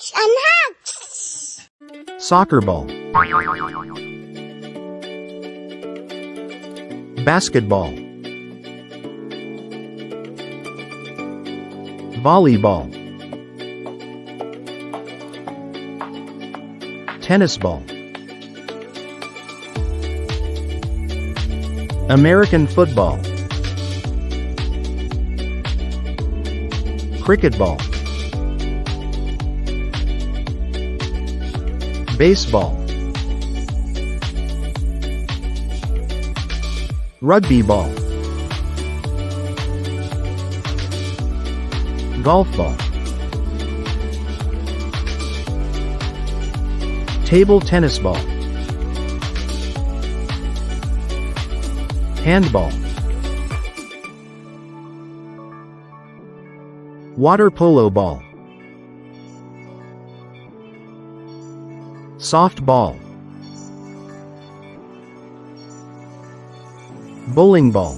Hugs and hugs. Soccer ball. Basketball. Volleyball. Tennis ball. American football. Cricket ball. Baseball. Rugby ball. Golf ball. Table tennis ball. Handball. Water polo ball. Softball. Bowling ball.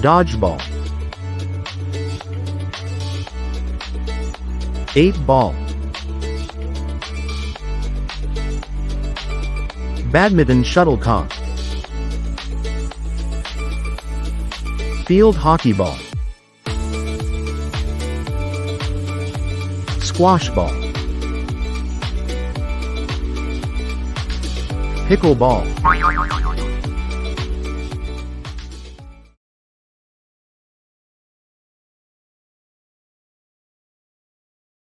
Dodgeball. 8-ball. Badminton shuttlecock. Field hockey ball. Squash ball. Pickleball.